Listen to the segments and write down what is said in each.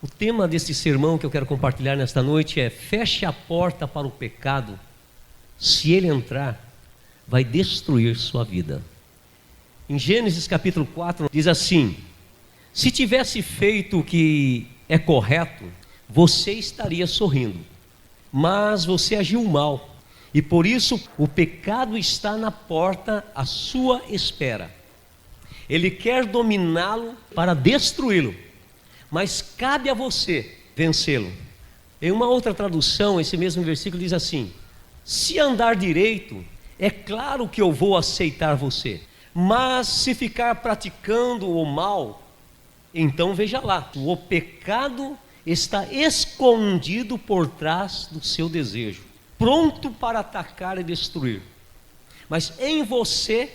O tema desse sermão que eu quero compartilhar nesta noite é: feche a porta para o pecado, se ele entrar, vai destruir sua vida. Em Gênesis capítulo 4 diz assim: se tivesse feito o que é correto, você estaria sorrindo, mas você agiu mal, e por isso o pecado está na porta à sua espera. Ele quer dominá-lo para destruí-lo, mas cabe a você vencê-lo. Em uma outra tradução, esse mesmo versículo diz assim: se andar direito, é claro que eu vou aceitar você, mas se ficar praticando o mal, então veja lá, o pecado está escondido por trás do seu desejo, pronto para atacar e destruir, mas em você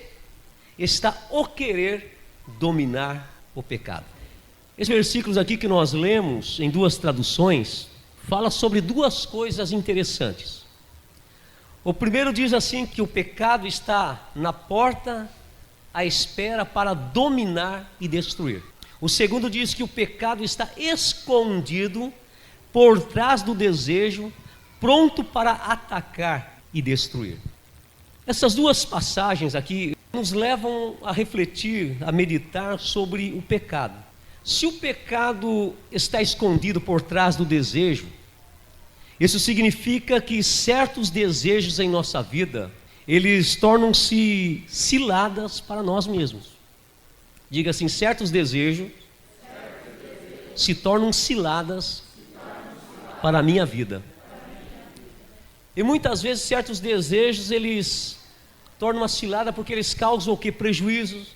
está o querer dominar o pecado. Esses versículos aqui que nós lemos em duas traduções fala sobre duas coisas interessantes. O primeiro diz assim que o pecado está na porta à espera para dominar e destruir. O segundo diz que o pecado está escondido por trás do desejo, pronto para atacar e destruir. Essas duas passagens aqui nos levam a refletir, a meditar sobre o pecado. Se o pecado está escondido por trás do desejo, isso significa que certos desejos em nossa vida, eles tornam-se ciladas para nós mesmos. Diga assim: certos desejos se tornam ciladas para a minha vida. E muitas vezes certos desejos, eles tornam uma cilada porque eles causam o que? Prejuízos,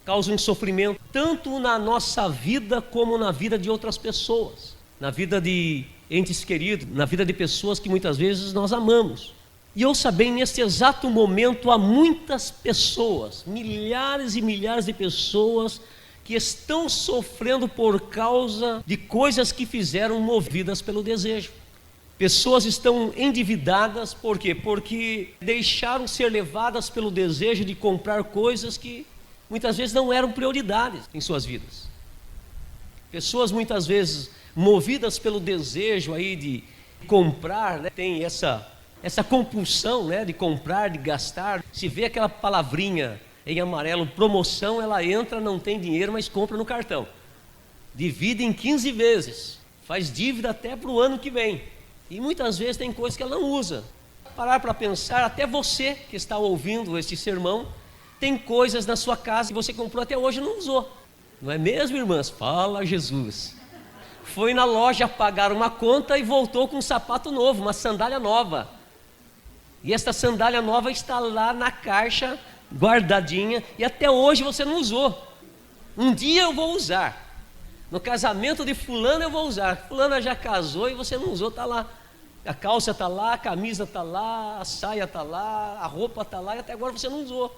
causam sofrimento, tanto na nossa vida como na vida de outras pessoas, na vida de entes queridos, na vida de pessoas que muitas vezes nós amamos. E ouça bem, neste exato momento há muitas pessoas, milhares e milhares de pessoas que estão sofrendo por causa de coisas que fizeram movidas pelo desejo. Pessoas estão endividadas, por quê? Porque deixaram ser levadas pelo desejo de comprar coisas que muitas vezes não eram prioridades em suas vidas. Pessoas muitas vezes movidas pelo desejo aí de comprar, né? Tem essa compulsão, né? De comprar, de gastar. Se vê aquela palavrinha em amarelo, promoção, ela entra, não tem dinheiro, mas compra no cartão. Divide em 15 vezes, faz dívida até para o ano que vem. E muitas vezes tem coisas que ela não usa. Parar para pensar, até você que está ouvindo este sermão, tem coisas na sua casa que você comprou até hoje e não usou. Não é mesmo, irmãs? Fala Jesus. Foi na loja pagar uma conta e voltou com um sapato novo, uma sandália nova. E esta sandália nova está lá na caixa, guardadinha, e até hoje você não usou. Um dia eu vou usar. No casamento de fulano eu vou usar. Fulana já casou e você não usou, está lá. A calça está lá, a camisa está lá, a saia está lá, a roupa está lá, e até agora você não usou.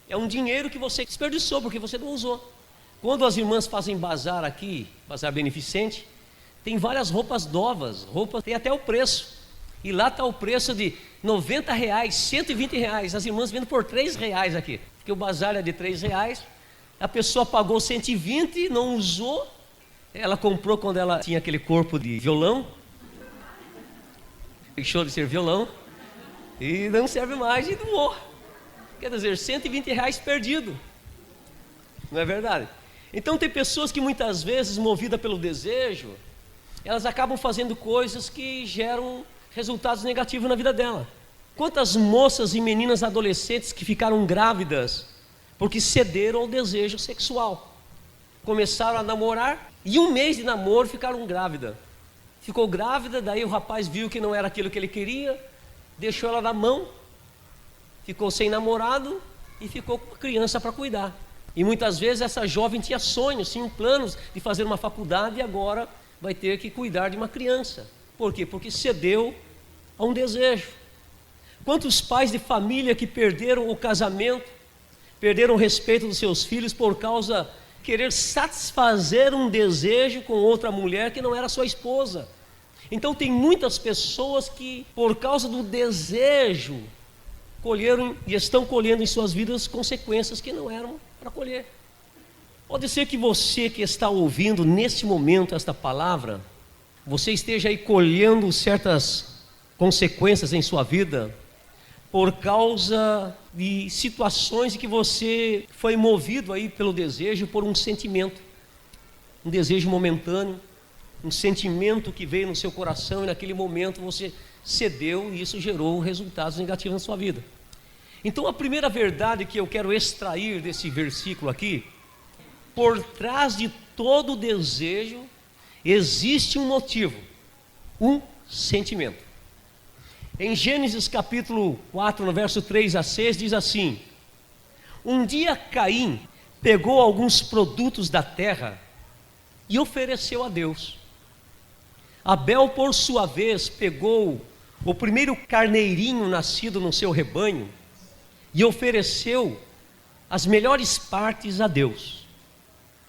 É um dinheiro que você desperdiçou, porque você não usou. Quando as irmãs fazem bazar aqui, bazar beneficente, tem várias roupas novas, roupa tem até o preço. E lá está o preço de R$90, R$120. As irmãs vendem por R$3 aqui, porque o bazar é de R$3. A pessoa pagou 120, não usou. Ela comprou quando ela tinha aquele corpo de violão, deixou de ser violão, e não serve mais e doou. Quer dizer, R$120 perdido. Não é verdade? Então tem pessoas que muitas vezes, movidas pelo desejo, elas acabam fazendo coisas que geram resultados negativos na vida dela. Quantas moças e meninas adolescentes que ficaram grávidas porque cederam ao desejo sexual? Começaram a namorar e 1 mês de namoro ficaram grávidas. Ficou grávida, daí o rapaz viu que não era aquilo que ele queria, deixou ela na mão, ficou sem namorado e ficou com a criança para cuidar. E muitas vezes essa jovem tinha sonhos, tinha planos de fazer uma faculdade e agora vai ter que cuidar de uma criança. Por quê? Porque cedeu a um desejo. Quantos pais de família que perderam o casamento, perderam o respeito dos seus filhos por causa de querer satisfazer um desejo com outra mulher que não era sua esposa. Então tem muitas pessoas que por causa do desejo colheram e estão colhendo em suas vidas consequências que não eram para colher. Pode ser que você que está ouvindo neste momento esta palavra, você esteja aí colhendo certas consequências em sua vida por causa de situações em que você foi movido aí pelo desejo, por um sentimento, um desejo momentâneo, um sentimento que veio no seu coração e naquele momento você cedeu e isso gerou resultados negativos na sua vida. Então a primeira verdade que eu quero extrair desse versículo aqui: por trás de todo desejo existe um motivo, um sentimento. Em Gênesis capítulo 4, no verso 3 a 6, diz assim: um dia Caim pegou alguns produtos da terra e ofereceu a Deus. Abel, por sua vez, pegou o primeiro carneirinho nascido no seu rebanho e ofereceu as melhores partes a Deus.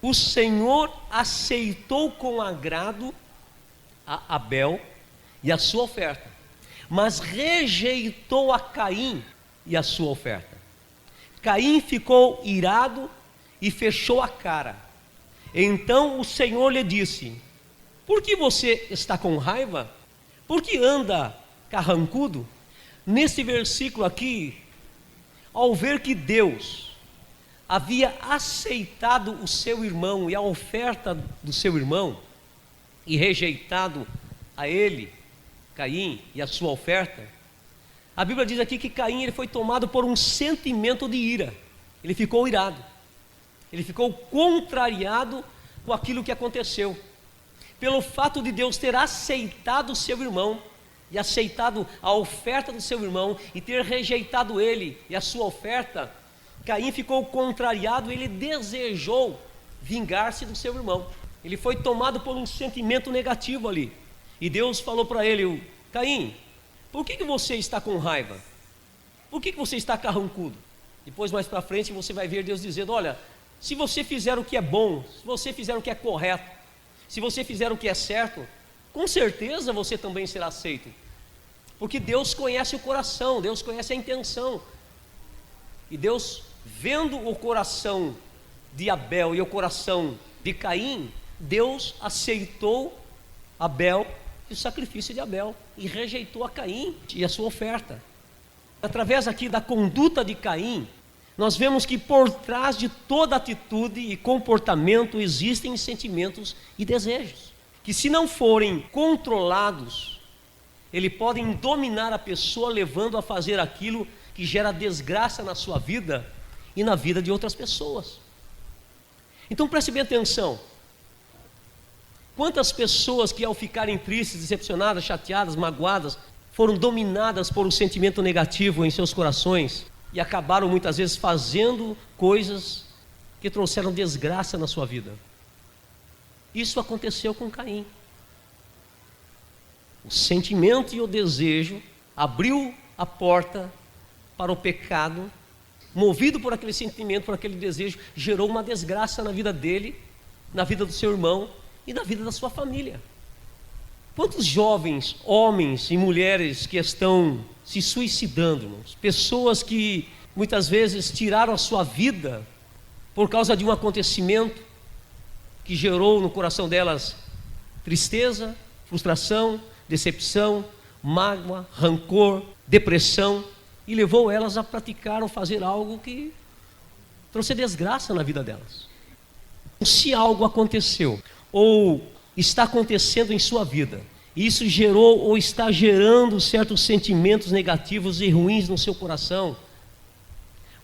O Senhor aceitou com agrado a Abel e a sua oferta, mas rejeitou a Caim e a sua oferta. Caim ficou irado e fechou a cara. Então o Senhor lhe disse: por que você está com raiva? Por que anda carrancudo? Nesse versículo aqui, ao ver que Deus havia aceitado o seu irmão e a oferta do seu irmão, e rejeitado a ele, Caim, e a sua oferta, a Bíblia diz aqui que Caim ele foi tomado por um sentimento de ira. Ele ficou irado, ele ficou contrariado com aquilo que aconteceu, pelo fato de Deus ter aceitado o seu irmão e aceitado a oferta do seu irmão e ter rejeitado ele e a sua oferta. Caim ficou contrariado, ele desejou vingar-se do seu irmão. Ele foi tomado por um sentimento negativo ali. E Deus falou para ele: Caim, por que você está com raiva? Por que você está carrancudo? Depois, mais para frente, você vai ver Deus dizendo: olha, se você fizer o que é bom, se você fizer o que é correto, se você fizer o que é certo, com certeza você também será aceito. Porque Deus conhece o coração, Deus conhece a intenção. E Deus, vendo o coração de Abel e o coração de Caim, Deus aceitou Abel e o sacrifício de Abel e rejeitou a Caim e a sua oferta. Através aqui da conduta de Caim, nós vemos que por trás de toda atitude e comportamento existem sentimentos e desejos, que se não forem controlados, eles podem dominar a pessoa, levando a fazer aquilo que gera desgraça na sua vida e na vida de outras pessoas. Então preste bem atenção. Quantas pessoas que ao ficarem tristes, decepcionadas, chateadas, magoadas, foram dominadas por um sentimento negativo em seus corações e acabaram muitas vezes fazendo coisas que trouxeram desgraça na sua vida. Isso aconteceu com Caim. O sentimento e o desejo abriu a porta para o pecado, movido por aquele sentimento, por aquele desejo, gerou uma desgraça na vida dele, na vida do seu irmão e na vida da sua família. Quantos jovens, homens e mulheres que estão se suicidando, irmãos? Pessoas que muitas vezes tiraram a sua vida por causa de um acontecimento que gerou no coração delas tristeza, frustração, decepção, mágoa, rancor, depressão, e levou elas a praticar ou fazer algo que trouxe desgraça na vida delas. Se algo aconteceu ou está acontecendo em sua vida, isso gerou ou está gerando certos sentimentos negativos e ruins no seu coração,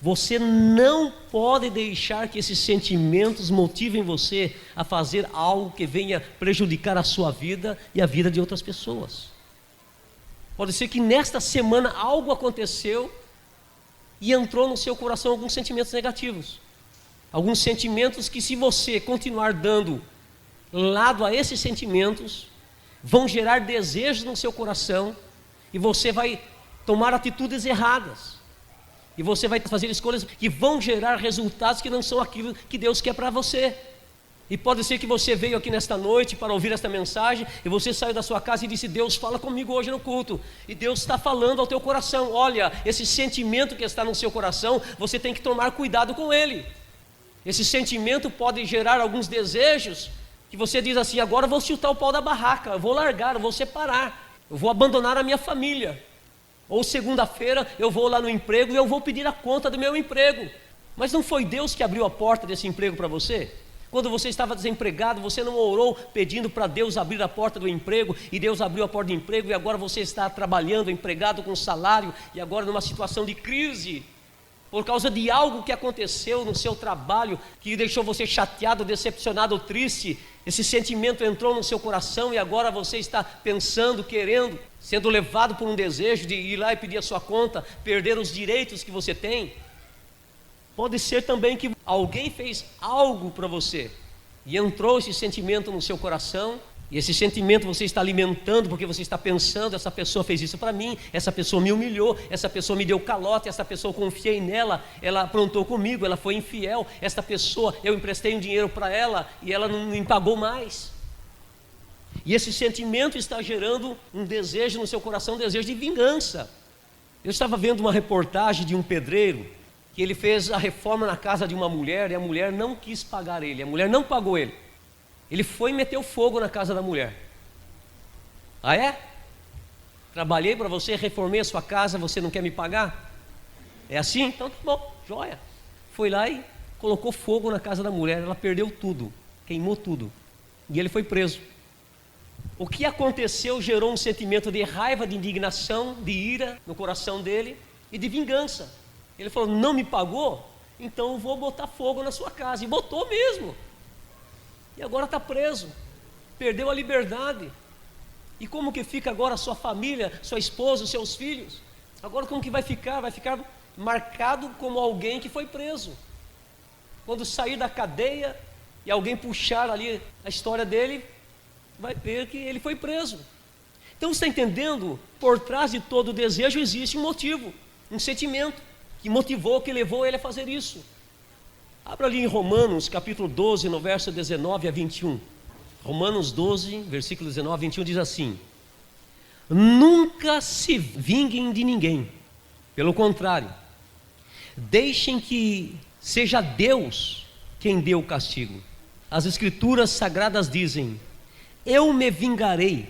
você não pode deixar que esses sentimentos motivem você a fazer algo que venha prejudicar a sua vida e a vida de outras pessoas. Pode ser que nesta semana algo aconteceu e entrou no seu coração alguns sentimentos negativos. Alguns sentimentos que, se você continuar dando lado a esses sentimentos, vão gerar desejos no seu coração e você vai tomar atitudes erradas. E você vai fazer escolhas que vão gerar resultados que não são aquilo que Deus quer para você. E pode ser que você veio aqui nesta noite para ouvir esta mensagem e você saiu da sua casa e disse: Deus, fala comigo hoje no culto. E Deus está falando ao teu coração: olha, esse sentimento que está no seu coração, você tem que tomar cuidado com ele. Esse sentimento pode gerar alguns desejos que você diz assim: agora eu vou chutar o pau da barraca, eu vou largar, eu vou separar, eu vou abandonar a minha família. Ou segunda-feira eu vou lá no emprego e eu vou pedir a conta do meu emprego. Mas não foi Deus que abriu a porta desse emprego para você? Quando você estava desempregado, você não orou pedindo para Deus abrir a porta do emprego, e Deus abriu a porta do emprego, e agora você está trabalhando, empregado com salário, e agora numa situação de crise, por causa de algo que aconteceu no seu trabalho, que deixou você chateado, decepcionado, triste. Esse sentimento entrou no seu coração, e agora você está pensando, querendo, sendo levado por um desejo de ir lá e pedir a sua conta, perder os direitos que você tem. Pode ser também que alguém fez algo para você e entrou esse sentimento no seu coração, e esse sentimento você está alimentando porque você está pensando: essa pessoa fez isso para mim, essa pessoa me humilhou, essa pessoa me deu calote, essa pessoa eu confiei nela, ela aprontou comigo, ela foi infiel, essa pessoa eu emprestei um dinheiro para ela e ela não me pagou mais. E esse sentimento está gerando um desejo no seu coração, um desejo de vingança. Eu estava vendo uma reportagem de um pedreiro que ele fez a reforma na casa de uma mulher, e a mulher não quis pagar ele, a mulher não pagou ele. Ele foi e meteu fogo na casa da mulher. Ah, é? Trabalhei para você, reformei a sua casa, você não quer me pagar? É assim? Então tá bom, joia. Foi lá e colocou fogo na casa da mulher, ela perdeu tudo, queimou tudo, e ele foi preso. O que aconteceu gerou um sentimento de raiva, de indignação, de ira no coração dele e de vingança. Ele falou: não me pagou? Então eu vou botar fogo na sua casa. E botou mesmo. E agora está preso. Perdeu a liberdade. E como que fica agora a sua família, sua esposa, os seus filhos? Agora como que vai ficar? Vai ficar marcado como alguém que foi preso. Quando sair da cadeia e alguém puxar ali a história dele, vai ver que ele foi preso. Então você está entendendo? Por trás de todo desejo existe um motivo, um sentimento que motivou, que levou ele a fazer isso. Abra ali em Romanos capítulo 12, no verso 19 a 21. Romanos 12, versículo 19 a 21 diz assim: nunca se vinguem de ninguém, pelo contrário, deixem que seja Deus quem dê o castigo. As escrituras sagradas dizem: eu me vingarei,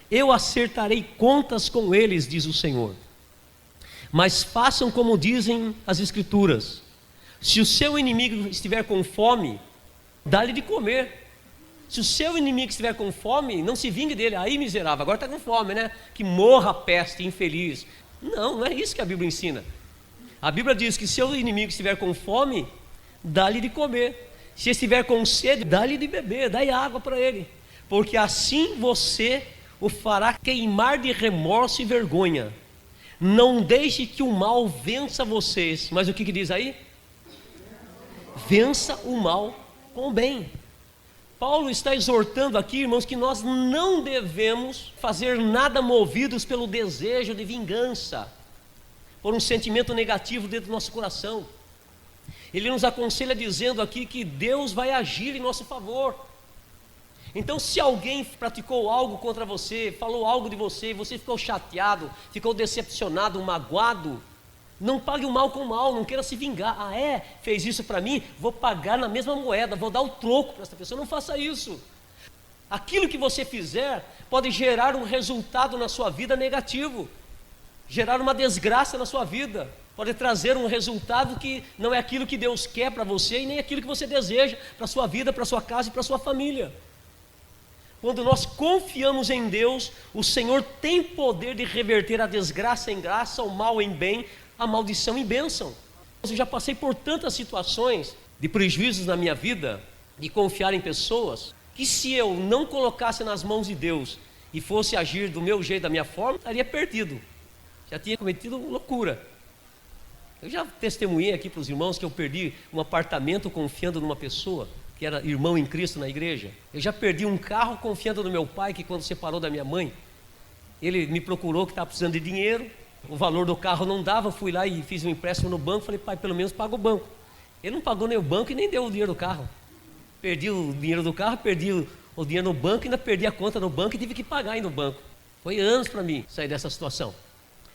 eu acertarei contas com eles, diz o Senhor. Mas façam como dizem as escrituras: se o seu inimigo estiver com fome, dá-lhe de comer. Se o seu inimigo estiver com fome, não se vingue dele. Aí, miserável, agora está com fome, né? Que morra a peste, infeliz. Não, não é isso que a Bíblia ensina. A Bíblia diz que se o seu inimigo estiver com fome, dá-lhe de comer. Se estiver com sede, dá-lhe de beber, dá-lhe água para ele. Porque assim você o fará queimar de remorso e vergonha. Não deixe que o mal vença vocês. Mas o que diz aí? Vença o mal com o bem. Paulo está exortando aqui, irmãos, que nós não devemos fazer nada movidos pelo desejo de vingança, por um sentimento negativo dentro do nosso coração. Ele nos aconselha dizendo aqui que Deus vai agir em nosso favor. Então, se alguém praticou algo contra você, falou algo de você, você ficou chateado, ficou decepcionado, magoado, não pague o mal com o mal, não queira se vingar. Ah, é? Fez isso para mim? Vou pagar na mesma moeda, vou dar o troco para essa pessoa. Não faça isso. Aquilo que você fizer pode gerar um resultado na sua vida negativo, gerar uma desgraça na sua vida, pode trazer um resultado que não é aquilo que Deus quer para você e nem aquilo que você deseja para a sua vida, para a sua casa e para a sua família. Quando nós confiamos em Deus, o Senhor tem poder de reverter a desgraça em graça, o mal em bem, a maldição em bênção. Eu já passei por tantas situações de prejuízos na minha vida, de confiar em pessoas, que se eu não colocasse nas mãos de Deus e fosse agir do meu jeito, da minha forma, estaria perdido. Já tinha cometido loucura. Eu já testemunhei aqui para os irmãos que eu perdi um apartamento confiando numa pessoa que era irmão em Cristo na igreja. Eu já perdi um carro confiando no meu pai, que quando separou da minha mãe, ele me procurou que estava precisando de dinheiro, o valor do carro não dava, fui lá e fiz um empréstimo no banco, falei: pai, pelo menos paga o banco. Ele não pagou nem o banco e nem deu o dinheiro do carro. Perdi o dinheiro do carro, perdi o dinheiro no banco, ainda perdi a conta no banco e tive que pagar aí no banco. Foi anos para mim sair dessa situação.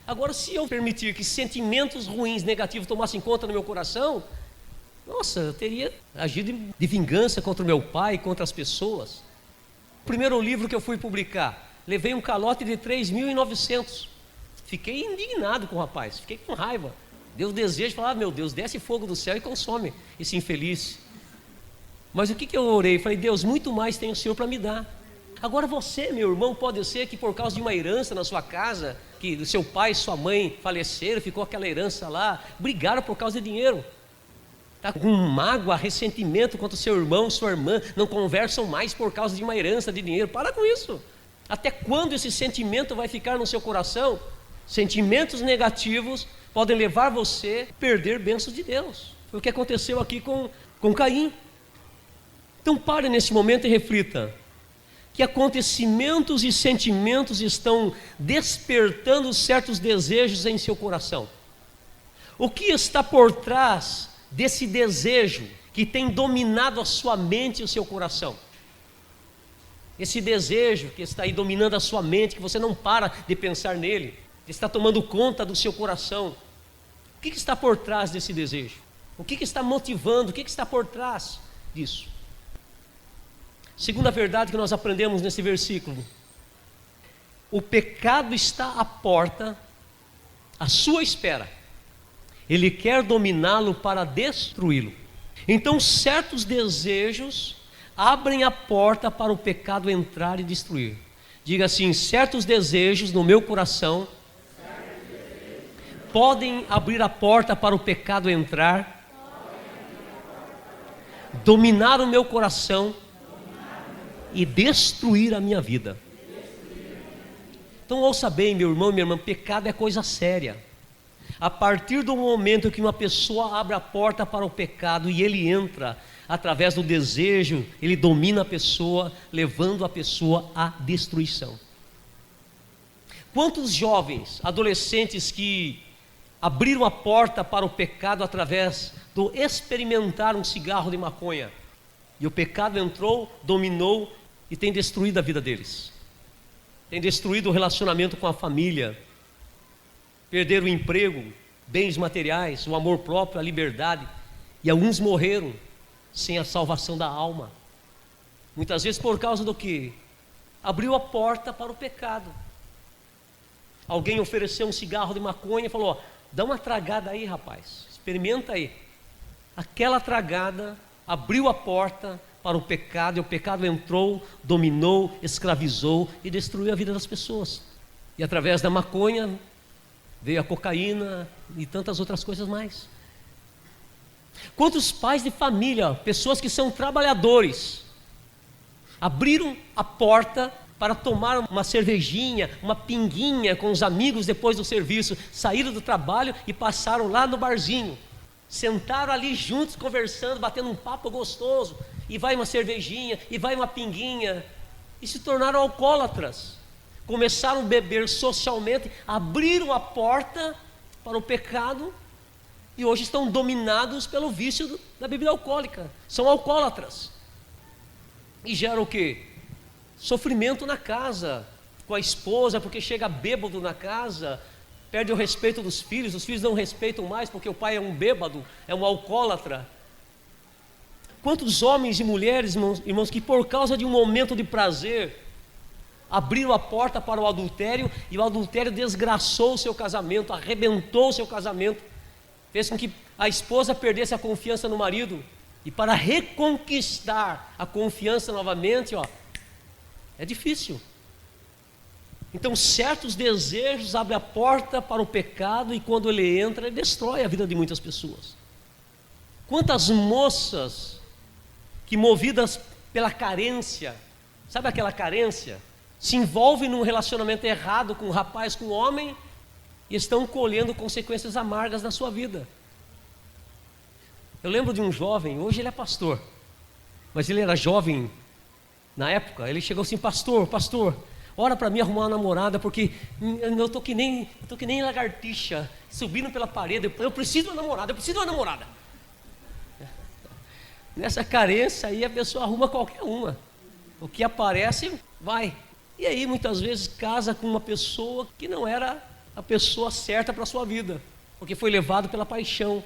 Agora, se eu permitir que sentimentos ruins, negativos tomassem conta no meu coração, Nossa, eu teria agido de vingança contra o meu pai, contra as pessoas. O primeiro livro que eu fui publicar, levei um calote de 3.900. Fiquei indignado com o rapaz, fiquei com raiva. Deu o desejo de falar, meu Deus, desce fogo do céu e consome esse infeliz. Mas o que eu orei? Falei, Deus, muito mais tem o Senhor para me dar. Agora você, meu irmão, pode ser que por causa de uma herança na sua casa, que o seu pai e sua mãe faleceram, ficou aquela herança lá, brigaram por causa de dinheiro. Está com mágoa, ressentimento contra o seu irmão, sua irmã, não conversam mais por causa de uma herança de dinheiro. Para com isso. Até quando esse sentimento vai ficar no seu coração? Sentimentos negativos podem levar você a perder bênçãos de Deus. Foi o que aconteceu aqui com Caim. Então pare nesse momento e reflita. Que acontecimentos e sentimentos estão despertando certos desejos em seu coração? O que está por trás desse desejo que tem dominado a sua mente e o seu coração? Esse desejo que está aí dominando a sua mente, que você não para de pensar nele, que está tomando conta do seu coração. O que está por trás desse desejo? O que está motivando? O que está por trás disso? Segunda verdade que nós aprendemos nesse versículo: o pecado está à porta, à sua espera. Ele quer dominá-lo para destruí-lo. Então certos desejos abrem a porta para o pecado entrar e destruir. Diga assim: certos desejos no meu coração podem abrir a porta para o pecado entrar, dominar o meu coração e destruir a minha vida. Então ouça bem, meu irmão e minha irmã, pecado é coisa séria. A partir do momento que uma pessoa abre a porta para o pecado e ele entra através do desejo, ele domina a pessoa, levando a pessoa à destruição. Quantos jovens, adolescentes que abriram a porta para o pecado através do experimentar um cigarro de maconha, e o pecado entrou, dominou e tem destruído a vida deles, tem destruído o relacionamento com a família, perderam o emprego, bens materiais, o amor próprio, a liberdade, e alguns morreram sem a salvação da alma, muitas vezes por causa do que? Abriu a porta para o pecado. Alguém ofereceu um cigarro de maconha e falou: dá uma tragada aí, rapaz, experimenta aí. Aquela tragada abriu a porta para o pecado, e o pecado entrou, dominou, escravizou e destruiu a vida das pessoas. E através da maconha veio a cocaína e tantas outras coisas mais. Quantos pais de família, pessoas que são trabalhadores, abriram a porta para tomar uma cervejinha, uma pinguinha com os amigos depois do serviço, saíram do trabalho e passaram lá no barzinho, sentaram ali juntos conversando, batendo um papo gostoso, e vai uma cervejinha, e vai uma pinguinha, e se tornaram alcoólatras. Começaram a beber socialmente, abriram a porta para o pecado, e hoje estão dominados pelo vício da bebida alcoólica, são alcoólatras. E gera o quê? Sofrimento na casa, com a esposa, porque chega bêbado na casa, perde o respeito dos filhos, os filhos não respeitam mais porque o pai é um bêbado, é um alcoólatra. Quantos homens e mulheres, irmãos, que por causa de um momento de prazer, abriram a porta para o adultério, e o adultério desgraçou o seu casamento, arrebentou o seu casamento, fez com que a esposa perdesse a confiança no marido, e para reconquistar a confiança novamente, é difícil. Então certos desejos abrem a porta para o pecado, e quando ele entra, ele destrói a vida de muitas pessoas. Quantas moças que, movidas pela carência, sabe aquela carência, se envolvem num relacionamento errado com um rapaz, com um homem, e estão colhendo consequências amargas na sua vida. Eu lembro de um jovem, hoje ele é pastor, mas ele era jovem na época. Ele chegou assim: pastor, ora para mim arrumar uma namorada, porque eu estou que nem lagartixa, subindo pela parede, eu preciso de uma namorada. Nessa carência aí a pessoa arruma qualquer uma, o que aparece vai, e aí muitas vezes casa com uma pessoa que não era a pessoa certa para a sua vida, porque foi levado pela paixão,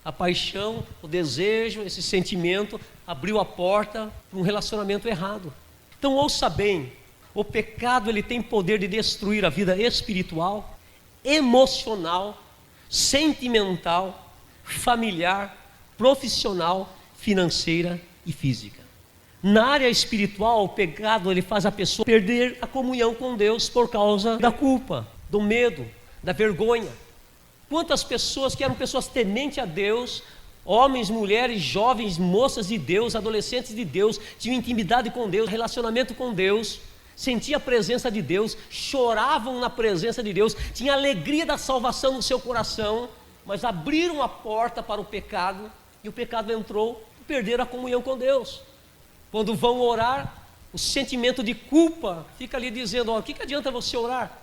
A paixão, o desejo, esse sentimento abriu a porta para um relacionamento errado. Então ouça bem, o pecado ele tem poder de destruir a vida espiritual, emocional, sentimental, familiar, profissional, financeira e física. Na área espiritual, o pecado ele faz a pessoa perder a comunhão com Deus por causa da culpa, do medo, da vergonha. Quantas pessoas que eram pessoas tementes a Deus, homens, mulheres, jovens, moças de Deus, adolescentes de Deus, tinham intimidade com Deus, relacionamento com Deus, sentiam a presença de Deus, choravam na presença de Deus, tinham a alegria da salvação no seu coração, mas abriram a porta para o pecado, e o pecado entrou e perderam a comunhão com Deus. Quando vão orar, o sentimento de culpa fica ali dizendo: o que adianta você orar?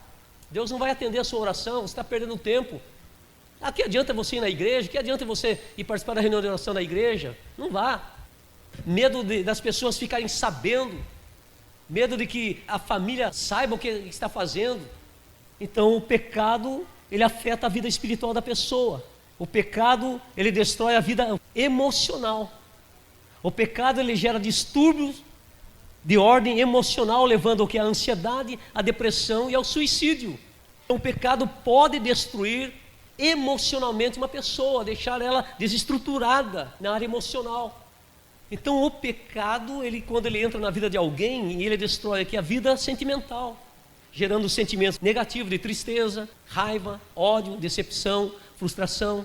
Deus não vai atender a sua oração, você está perdendo tempo. Que adianta você ir na igreja? Que adianta você ir participar da reunião de oração da igreja? Não vá. Medo das pessoas ficarem sabendo, medo de que a família saiba o que está fazendo. Então o pecado, ele afeta a vida espiritual da pessoa. O pecado, ele destrói a vida emocional. O pecado, ele gera distúrbios de ordem emocional, levando o que? A ansiedade, a depressão e ao suicídio. Então o pecado pode destruir emocionalmente uma pessoa, deixar ela desestruturada na área emocional. Então o pecado, quando ele entra na vida de alguém, ele destrói aqui a vida sentimental, gerando sentimentos negativos de tristeza, raiva, ódio, decepção, frustração.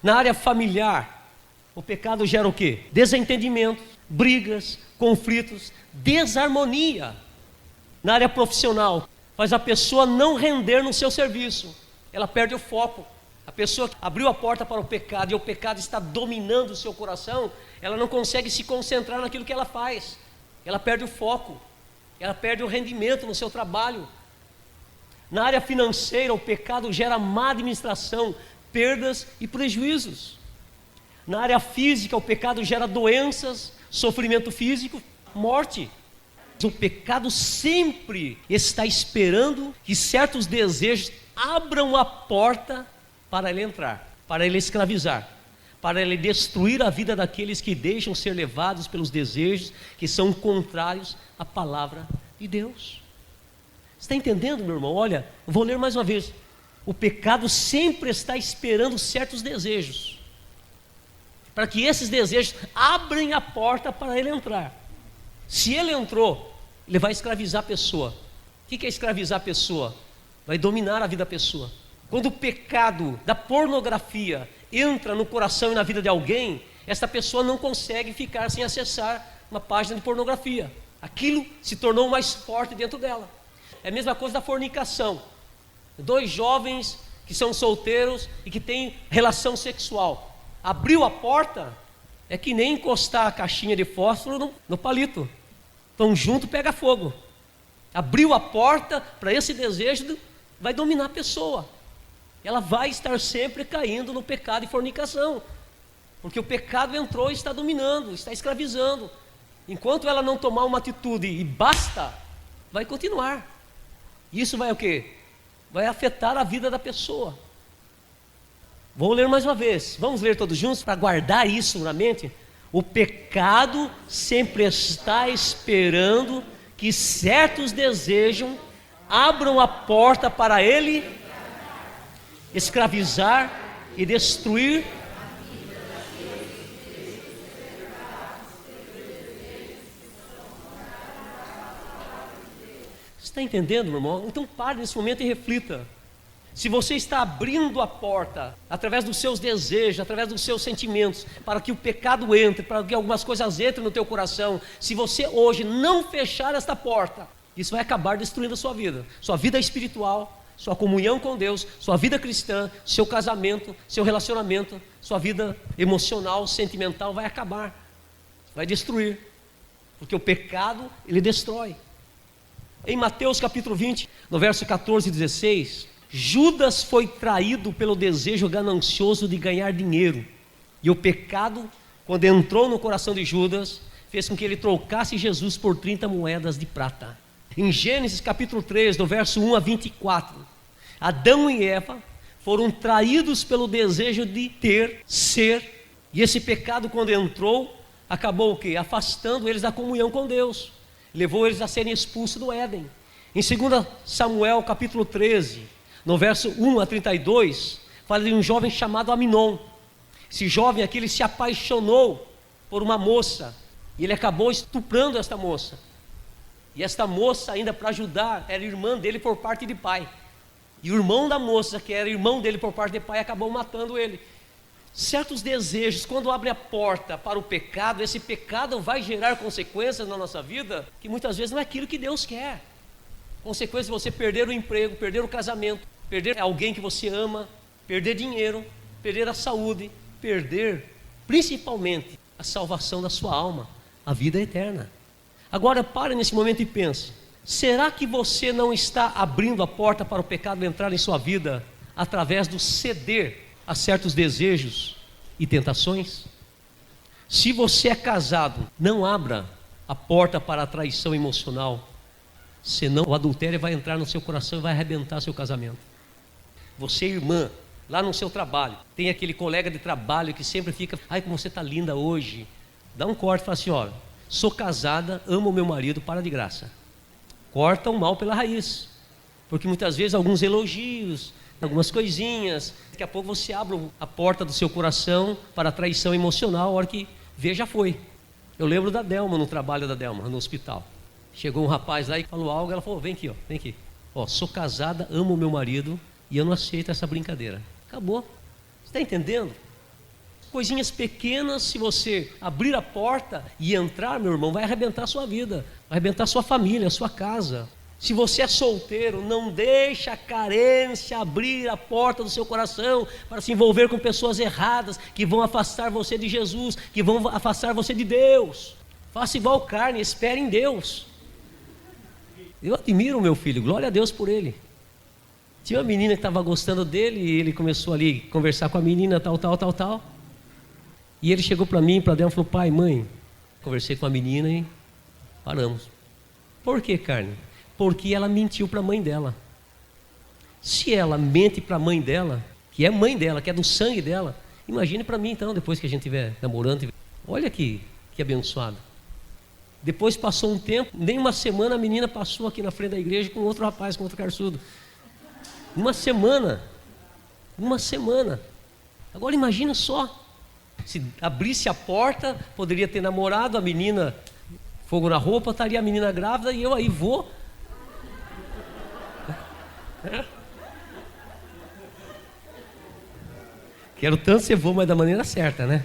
Na área familiar, o pecado gera o quê? Desentendimento, brigas, conflitos, desarmonia. Na área profissional, faz a pessoa não render no seu serviço. Ela perde o foco. A pessoa que abriu a porta para o pecado e o pecado está dominando o seu coração, ela não consegue se concentrar naquilo que ela faz. Ela perde o foco, ela perde o rendimento no seu trabalho. Na área financeira, o pecado gera má administração, perdas e prejuízos. Na área física, o pecado gera doenças, sofrimento físico, morte. O pecado sempre está esperando que certos desejos abram a porta para ele entrar, para ele escravizar, para ele destruir a vida daqueles que deixam ser levados pelos desejos que são contrários à palavra de Deus. Você está entendendo, meu irmão? Olha, eu vou ler mais uma vez. O pecado sempre está esperando certos desejos, para que esses desejos abrem a porta para ele entrar. Se ele entrou, ele vai escravizar a pessoa. O que é escravizar a pessoa? Vai dominar a vida da pessoa. Quando o pecado da pornografia entra no coração e na vida de alguém, essa pessoa não consegue ficar sem acessar uma página de pornografia. Aquilo se tornou mais forte dentro dela. É a mesma coisa da fornicação. Dois jovens que são solteiros e que têm relação sexual. Abriu a porta, é que nem encostar a caixinha de fósforo no palito. Então junto pega fogo. Abriu a porta para esse desejo, vai dominar a pessoa. Ela vai estar sempre caindo no pecado e fornicação, porque o pecado entrou e está dominando, está escravizando. Enquanto ela não tomar uma atitude e basta, vai continuar. Isso vai o quê? Vai afetar a vida da pessoa. Vou ler mais uma vez, vamos ler todos juntos para guardar isso na mente. O pecado sempre está esperando que certos desejos abram a porta para ele escravizar e destruir. Você está entendendo, meu irmão? Então pare nesse momento e reflita. Se você está abrindo a porta, através dos seus desejos, através dos seus sentimentos, para que o pecado entre, para que algumas coisas entrem no teu coração, se você hoje não fechar esta porta, isso vai acabar destruindo a sua vida espiritual, sua comunhão com Deus, sua vida cristã, seu casamento, seu relacionamento, sua vida emocional, sentimental vai acabar, vai destruir, porque o pecado, ele destrói. Em Mateus capítulo 20, no verso 14 e 16, Judas foi traído pelo desejo ganancioso de ganhar dinheiro, e o pecado, quando entrou no coração de Judas, fez com que ele trocasse Jesus por 30 moedas de prata. Em Gênesis capítulo 3, do verso 1 a 24, Adão e Eva foram traídos pelo desejo de ter, ser, e esse pecado, quando entrou, acabou o quê? Afastando eles da comunhão com Deus, levou eles a serem expulsos do Éden. Em 2 Samuel capítulo 13, no verso 1 a 32, fala de um jovem chamado Aminon. Esse jovem aqui, ele se apaixonou por uma moça, e ele acabou estuprando esta moça. E esta moça, ainda para ajudar, era irmã dele por parte de pai. E o irmão da moça, que era irmão dele por parte de pai, acabou matando ele. Certos desejos, quando abre a porta para o pecado, esse pecado vai gerar consequências na nossa vida, que muitas vezes não é aquilo que Deus quer. Consequências de você perder o emprego, perder o casamento, perder alguém que você ama, perder dinheiro, perder a saúde, perder principalmente a salvação da sua alma, a vida eterna. Agora pare nesse momento e pense: será que você não está abrindo a porta para o pecado entrar em sua vida através do ceder a certos desejos e tentações? Se você é casado, não abra a porta para a traição emocional, senão o adultério vai entrar no seu coração e vai arrebentar seu casamento. Você, irmã, lá no seu trabalho, tem aquele colega de trabalho que sempre fica: ai, como você está linda hoje. Dá um corte e fala assim: ó, sou casada, amo o meu marido, para de graça. Corta o mal pela raiz, porque muitas vezes alguns elogios, algumas coisinhas, daqui a pouco você abre a porta do seu coração para a traição emocional, a hora que vê, já foi. Eu lembro da Delma, no trabalho da Delma, no hospital. Chegou um rapaz lá e falou algo, ela falou: vem aqui, ó, vem aqui. Ó, sou casada, amo o meu marido e eu não aceito essa brincadeira. Acabou. Você está entendendo? Coisinhas pequenas, se você abrir a porta e entrar, meu irmão, vai arrebentar a sua vida, vai arrebentar a sua família, a sua casa. Se você é solteiro, não deixe a carência abrir a porta do seu coração para se envolver com pessoas erradas, que vão afastar você de Jesus, que vão afastar você de Deus. Faça igual carne, espere em Deus. Eu admiro o meu filho, glória a Deus por ele. Tinha uma menina que estava gostando dele, e ele começou ali a conversar com a menina, tal. E ele chegou para mim, para Deus, e falou: pai, mãe, conversei com a menina e paramos. Por que, carne? Porque ela mentiu para a mãe dela. Se ela mente para a mãe dela, que é mãe dela, que é do sangue dela, imagine para mim então, depois que a gente estiver namorando. Olha que abençoado. Depois passou um tempo, nem uma semana, a menina passou aqui na frente da igreja com outro rapaz, com outro carçudo. Uma semana. Agora imagina só, se abrisse a porta, poderia ter namorado, a menina, fogo na roupa, estaria a menina grávida e eu aí vou. Quero tanto ser vô, mas da maneira certa, né?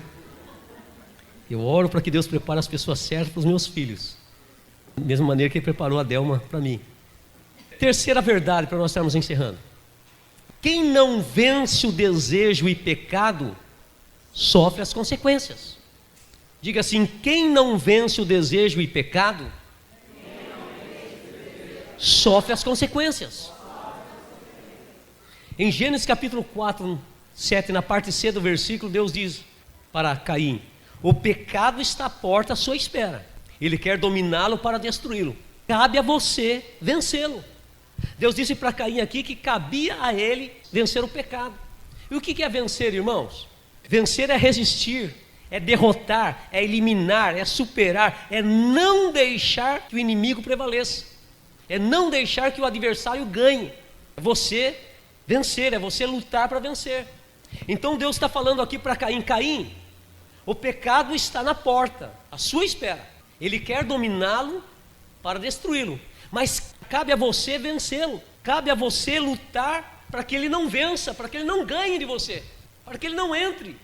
Eu oro para que Deus prepare as pessoas certas para os meus filhos, da mesma maneira que Ele preparou a Delma para mim. Terceira verdade, para nós estarmos encerrando: quem não vence o desejo e pecado, sofre as consequências. Diga assim: quem não vence o desejo e pecado, sofre as consequências. Em Gênesis capítulo 4, 7, na parte C do versículo, Deus diz para Caim: o pecado está à porta à sua espera, ele quer dominá-lo para destruí-lo, cabe a você vencê-lo. Deus disse para Caim aqui que cabia a ele vencer o pecado. E o que é vencer, irmãos? Vencer é resistir, é derrotar, é eliminar, é superar, é não deixar que o inimigo prevaleça, é não deixar que o adversário ganhe. É você vencer, é você lutar para vencer. Então Deus está falando aqui para Caim: Caim, o pecado está na porta, à sua espera, ele quer dominá-lo para destruí-lo, mas cabe a você vencê-lo, cabe a você lutar para que ele não vença, para que ele não ganhe de você, para que ele não entre.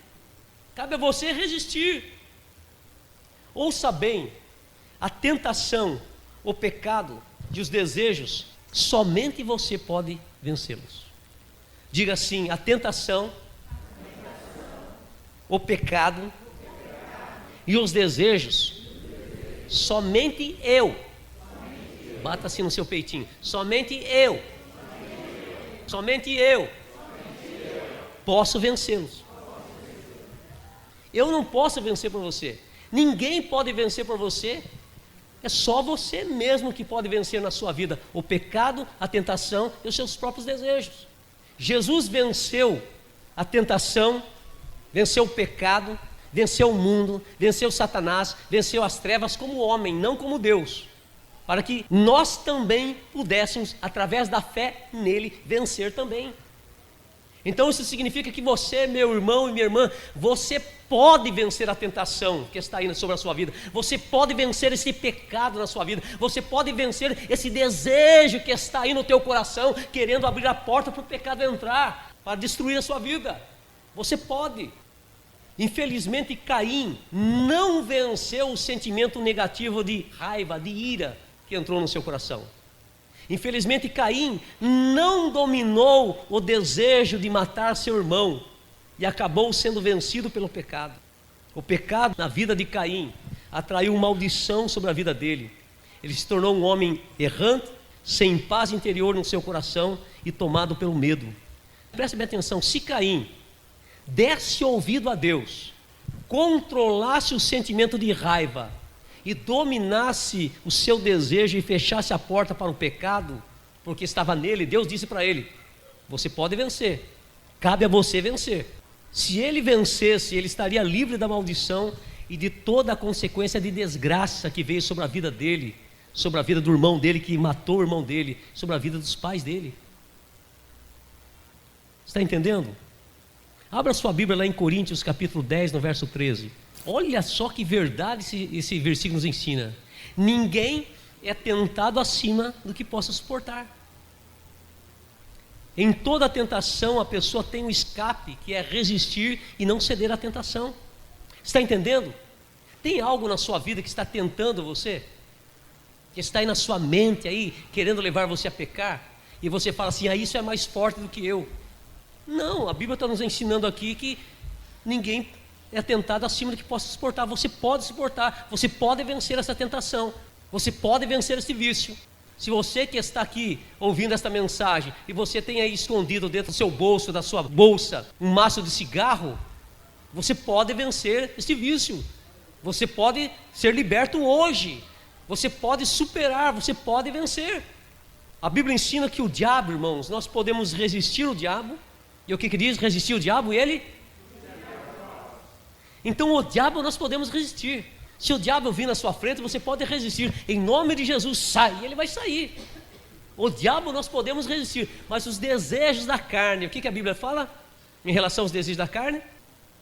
Cabe a você resistir. Ouça bem: a tentação, o pecado e os desejos, somente você pode vencê-los. Diga assim: a tentação, o pecado e os desejos, somente eu. Bata assim no seu peitinho: somente eu posso vencê-los. Eu não posso vencer por você, ninguém pode vencer por você. É só você mesmo que pode vencer na sua vida o pecado, a tentação e os seus próprios desejos. Jesus venceu a tentação, venceu o pecado, venceu o mundo, venceu Satanás, venceu as trevas como homem, não como Deus, para que nós também pudéssemos, através da fé nele, vencer também. Então isso significa que você, meu irmão e minha irmã, você pode vencer a tentação que está aí sobre a sua vida, você pode vencer esse pecado na sua vida, você pode vencer esse desejo que está aí no teu coração, querendo abrir a porta para o pecado entrar, para destruir a sua vida. Você pode. Infelizmente Caim não venceu o sentimento negativo de raiva, de ira que entrou no seu coração. Infelizmente Caim não dominou o desejo de matar seu irmão e acabou sendo vencido pelo pecado. O pecado na vida de Caim atraiu maldição sobre a vida dele. Ele se tornou um homem errante, sem paz interior no seu coração e tomado pelo medo. Preste bem atenção, se Caim desse ouvido a Deus, controlasse o sentimento de raiva e dominasse o seu desejo e fechasse a porta para o pecado, porque estava nele, Deus disse para ele: você pode vencer, cabe a você vencer. Se ele vencesse, ele estaria livre da maldição e de toda a consequência de desgraça que veio sobre a vida dele, sobre a vida do irmão dele que matou o irmão dele, sobre a vida dos pais dele. Está entendendo? Abra sua Bíblia lá em Coríntios capítulo 10, no verso 13. Olha só que verdade esse versículo nos ensina. Ninguém é tentado acima do que possa suportar. Em toda tentação a pessoa tem um escape, que é resistir e não ceder à tentação. Está entendendo? Tem algo na sua vida que está tentando você? Que está aí na sua mente aí, querendo levar você a pecar? E você fala assim: isso é mais forte do que eu. Não, a Bíblia está nos ensinando aqui que ninguém é tentado acima do que possa suportar. Você pode suportar, você pode vencer essa tentação, você pode vencer esse vício. Se você que está aqui ouvindo esta mensagem e você tem aí escondido dentro do seu bolso, da sua bolsa, um maço de cigarro, você pode vencer esse vício, você pode ser liberto hoje, você pode superar, você pode vencer. A Bíblia ensina que o diabo, irmãos, nós podemos resistir o diabo. E o que diz resistir o diabo? Ele? Então o diabo nós podemos resistir. Se o diabo vir na sua frente, você pode resistir. Em nome de Jesus, sai. E ele vai sair. O diabo nós podemos resistir. Mas os desejos da carne, o que a Bíblia fala em relação aos desejos da carne?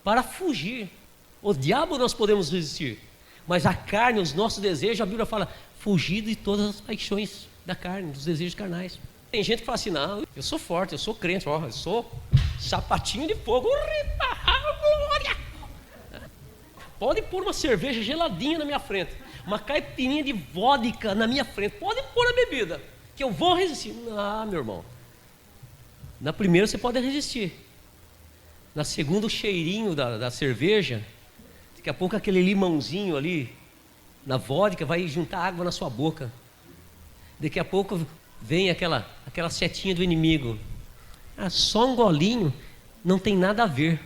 Para fugir. O diabo nós podemos resistir. Mas a carne, os nossos desejos, a Bíblia fala: fugir de todas as paixões da carne, dos desejos carnais. Tem gente que fala assim: não, eu sou forte, eu sou crente, eu sou sapatinho de fogo, glória. Pode pôr uma cerveja geladinha na minha frente, uma caipirinha de vodka na minha frente, pode pôr a bebida, que eu vou resistir. Ah, meu irmão, na primeira você pode resistir, na segunda o cheirinho da cerveja, daqui a pouco aquele limãozinho ali na vodka vai juntar água na sua boca, daqui a pouco vem aquela setinha do inimigo: só um golinho, não tem nada a ver.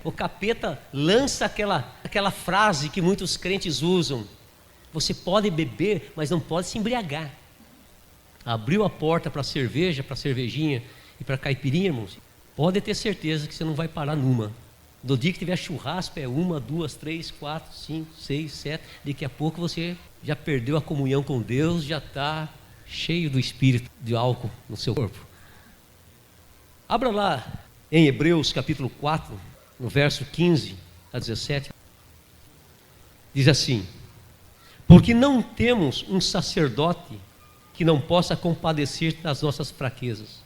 O capeta lança aquela frase que muitos crentes usam: você pode beber, mas não pode se embriagar. Abriu a porta para a cerveja, para a cervejinha e para a caipirinha, irmãos, pode ter certeza que você não vai parar numa. Do dia que tiver churrasco, é 1, 2, 3, 4, 5, 6, 7. Daqui a pouco você já perdeu a comunhão com Deus, já está cheio do espírito de álcool no seu corpo. Abra lá em Hebreus capítulo 4, no verso 15 a 17. Diz assim: porque não temos um sacerdote que não possa compadecer das nossas fraquezas,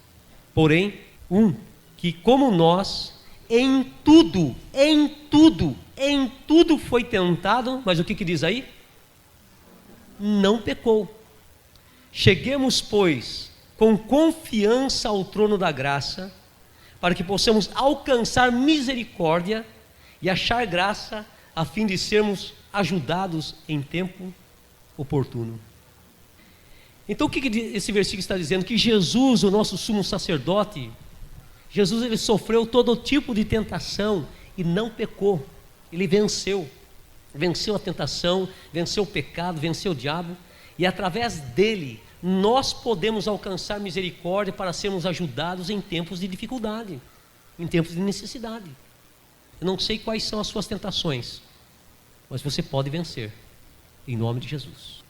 porém um que, como nós, em tudo foi tentado, mas o que diz aí? Não pecou. Cheguemos, pois, com confiança ao trono da graça, para que possamos alcançar misericórdia e achar graça, a fim de sermos ajudados em tempo oportuno. Então o que esse versículo está dizendo? Que Jesus, o nosso sumo sacerdote, Jesus, ele sofreu todo tipo de tentação e não pecou. Ele venceu a tentação, venceu o pecado, venceu o diabo, e através dele nós podemos alcançar misericórdia para sermos ajudados em tempos de dificuldade, em tempos de necessidade. Eu não sei quais são as suas tentações, mas você pode vencer, em nome de Jesus.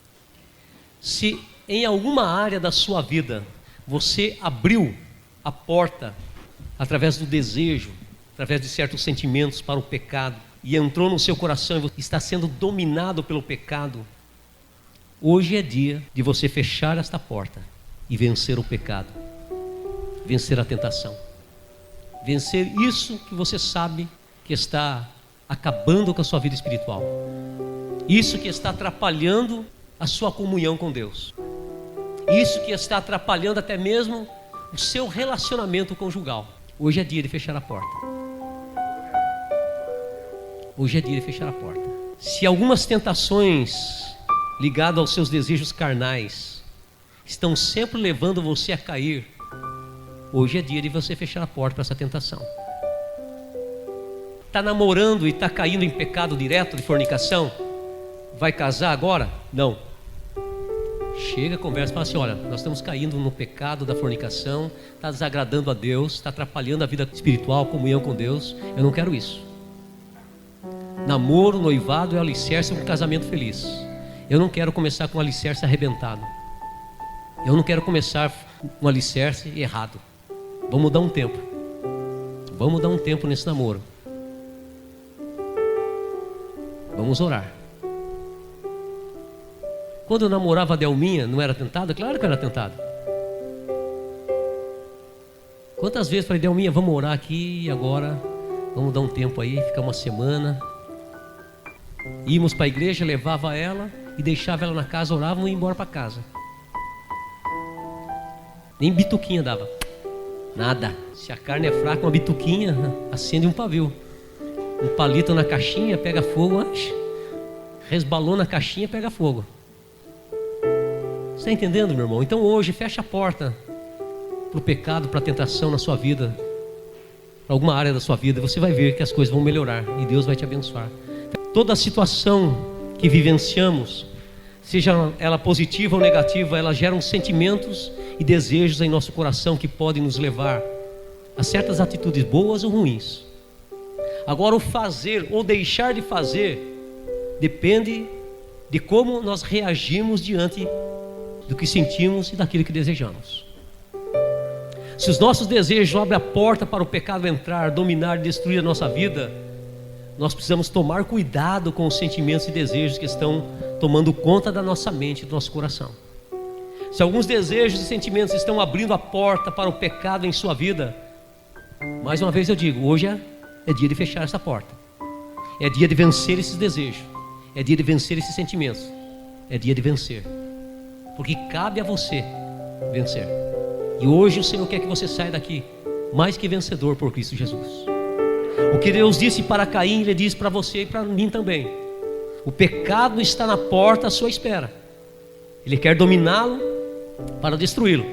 Se em alguma área da sua vida você abriu a porta através do desejo, através de certos sentimentos para o pecado, e entrou no seu coração e está sendo dominado pelo pecado, hoje é dia de você fechar esta porta e vencer o pecado, vencer a tentação, vencer isso que você sabe que está acabando com a sua vida espiritual, isso que está atrapalhando a sua comunhão com Deus, isso que está atrapalhando até mesmo o seu relacionamento conjugal. Hoje é dia de fechar a porta. Hoje é dia de fechar a porta. Se algumas tentações ligadas aos seus desejos carnais estão sempre levando você a cair, hoje é dia de você fechar a porta para essa tentação. Está namorando e está caindo em pecado direto de fornicação? Vai casar agora? Não. Chega, conversa, fala assim: olha, nós estamos caindo no pecado da fornicação, está desagradando a Deus, está atrapalhando a vida espiritual, a comunhão com Deus. Eu não quero isso. Namoro, noivado é o alicerce de um casamento feliz. Eu não quero começar com um alicerce arrebentado. Eu não quero começar um alicerce errado. Vamos dar um tempo. Vamos dar um tempo nesse namoro. Vamos orar. Quando eu namorava a Delminha, não era tentado? Claro que era tentado. Quantas vezes falei: Delminha, vamos orar aqui agora, vamos dar um tempo aí, ficar uma semana. Íamos para a igreja, levava ela e deixava ela na casa, orávamos e ia embora para casa. Nem bituquinha dava. Nada. Se a carne é fraca, uma bituquinha acende um pavio. Um palito na caixinha, pega fogo. Resbalou na caixinha, pega fogo. Você está entendendo, meu irmão? Então hoje fecha a porta para o pecado, para a tentação na sua vida, para alguma área da sua vida. Você vai ver que as coisas vão melhorar e Deus vai te abençoar. Toda a situação que vivenciamos, seja ela positiva ou negativa, ela gera sentimentos e desejos em nosso coração que podem nos levar a certas atitudes boas ou ruins. Agora, o fazer ou deixar de fazer depende de como nós reagimos diante do que sentimos e daquilo que desejamos. Se os nossos desejos abrem a porta para o pecado entrar, dominar e destruir a nossa vida, nós precisamos tomar cuidado com os sentimentos e desejos que estão tomando conta da nossa mente e do nosso coração. Se alguns desejos e sentimentos estão abrindo a porta para o pecado em sua vida, mais uma vez eu digo, hoje é dia de fechar essa porta. É dia de vencer esses desejos. É dia de vencer esses sentimentos. É dia de vencer. Porque cabe a você vencer. E hoje o Senhor quer que você saia daqui mais que vencedor por Cristo Jesus. O que Deus disse para Caim, Ele diz para você e para mim também. O pecado está na porta à sua espera. Ele quer dominá-lo para destruí-lo.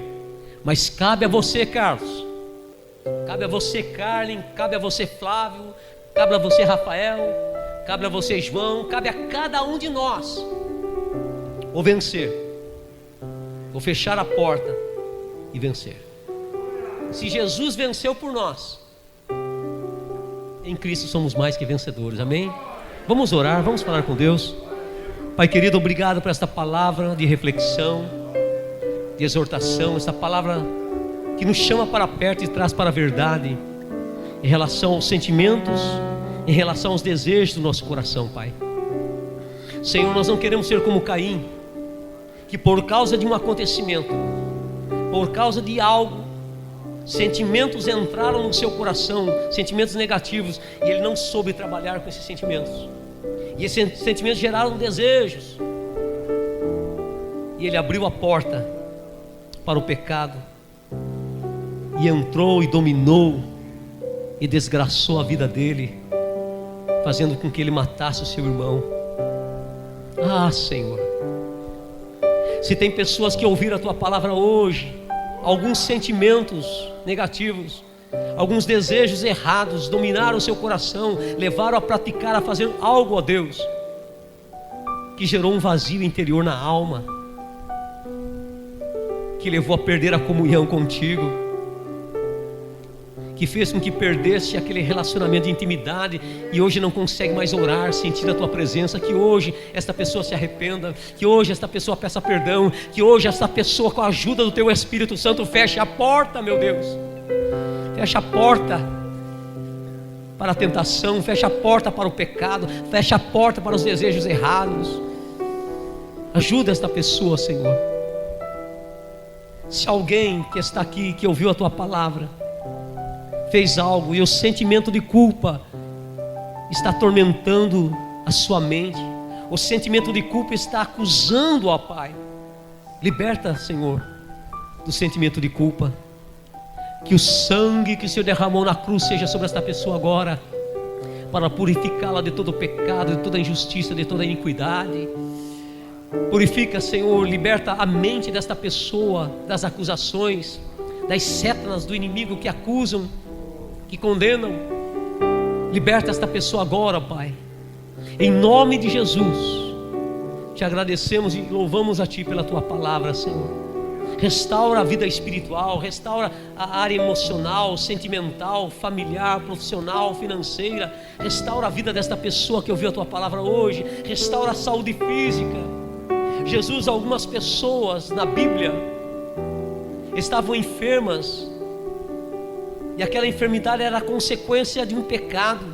Mas cabe a você, Carlos. Cabe a você, Carlin. Cabe a você, Flávio. Cabe a você, Rafael. Cabe a você, João. Cabe a cada um de nós ou vencer, ou fechar a porta e vencer. Se Jesus venceu por nós, em Cristo somos mais que vencedores, amém? Vamos orar, vamos falar com Deus. Pai querido, obrigado por esta palavra de reflexão, de exortação, esta palavra que nos chama para perto e traz para a verdade, em relação aos sentimentos, em relação aos desejos do nosso coração, Pai. Senhor, nós não queremos ser como Caim, que por causa de um acontecimento, por causa de algo, sentimentos entraram no seu coração, sentimentos negativos, e ele não soube trabalhar com esses sentimentos, e esses sentimentos geraram desejos, e ele abriu a porta para o pecado, e entrou e dominou, e desgraçou a vida dele, fazendo com que ele matasse o seu irmão. Ah, Senhor, se tem pessoas que ouviram a Tua palavra hoje, alguns sentimentos negativos, alguns desejos errados dominaram o seu coração, levaram a praticar, a fazer algo a Deus, que gerou um vazio interior na alma, que levou a perder a comunhão contigo, que fez com que perdesse aquele relacionamento de intimidade e hoje não consegue mais orar, sentir a tua presença. Que hoje esta pessoa se arrependa, que hoje esta pessoa peça perdão, que hoje esta pessoa, com a ajuda do teu Espírito Santo, feche a porta, meu Deus, fecha a porta para a tentação, fecha a porta para o pecado, fecha a porta para os desejos errados. Ajuda esta pessoa, Senhor. Se alguém que está aqui, que ouviu a tua palavra, fez algo e o sentimento de culpa está atormentando a sua mente, o sentimento de culpa está acusando, ó Pai, liberta, Senhor, do sentimento de culpa. Que o sangue que o Senhor derramou na cruz seja sobre esta pessoa agora, para purificá-la de todo pecado, de toda injustiça, de toda iniquidade. Purifica, Senhor, liberta a mente desta pessoa das acusações, das setas do inimigo que acusam, que condenam. Liberta esta pessoa agora, Pai, em nome de Jesus. Te agradecemos e louvamos a Ti pela Tua palavra, Senhor. Restaura a vida espiritual, restaura a área emocional, sentimental, familiar, profissional, financeira. Restaura a vida desta pessoa que ouviu a Tua palavra hoje. Restaura a saúde física. Jesus, algumas pessoas na Bíblia estavam enfermas, e aquela enfermidade era a consequência de um pecado.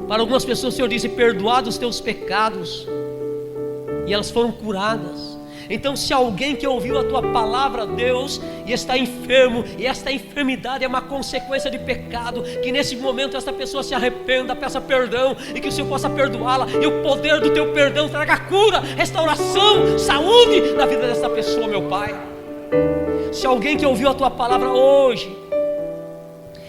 Para algumas pessoas o Senhor disse: perdoados os teus pecados, e elas foram curadas. Então, se alguém que ouviu a tua palavra, Deus, e está enfermo, e esta enfermidade é uma consequência de pecado, que nesse momento esta pessoa se arrependa, peça perdão, e que o Senhor possa perdoá-la, e o poder do teu perdão traga cura, restauração, saúde na vida desta pessoa, meu Pai. Se alguém que ouviu a tua palavra hoje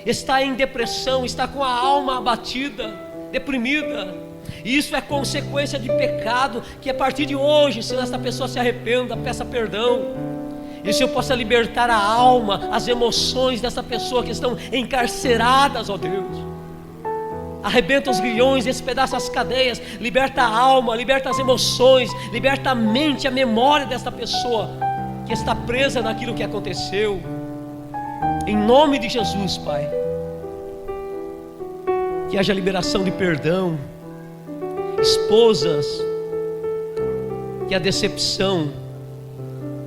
está em depressão, está com a alma abatida, deprimida, e isso é consequência de pecado, que a partir de hoje, se esta pessoa se arrependa, peça perdão, e o Senhor possa libertar a alma, as emoções dessa pessoa que estão encarceradas, ó Deus. Arrebenta os grilhões, despedaça as cadeias, liberta a alma, liberta as emoções, liberta a mente, a memória desta pessoa que está presa naquilo que aconteceu. Em nome de Jesus, Pai, que haja liberação de perdão. Esposas, que a decepção,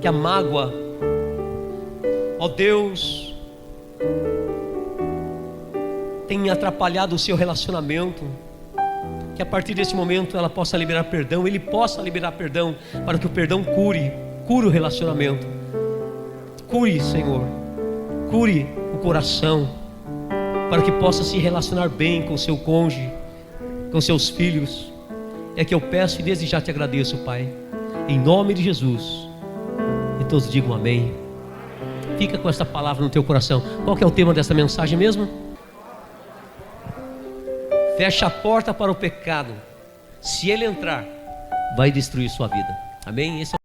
que a mágoa, ó Deus, tem atrapalhado o seu relacionamento, que a partir desse momento ela possa liberar perdão, ele possa liberar perdão, para que o perdão cure o relacionamento. Cure, Senhor, cure o coração, para que possa se relacionar bem com o seu cônjuge, com seus filhos. É que eu peço e desde já te agradeço, Pai, em nome de Jesus. E todos digam amém. Fica com esta palavra no teu coração. Qual que é o tema dessa mensagem mesmo? Fecha a porta para o pecado. Se ele entrar, vai destruir sua vida. Amém? Esse é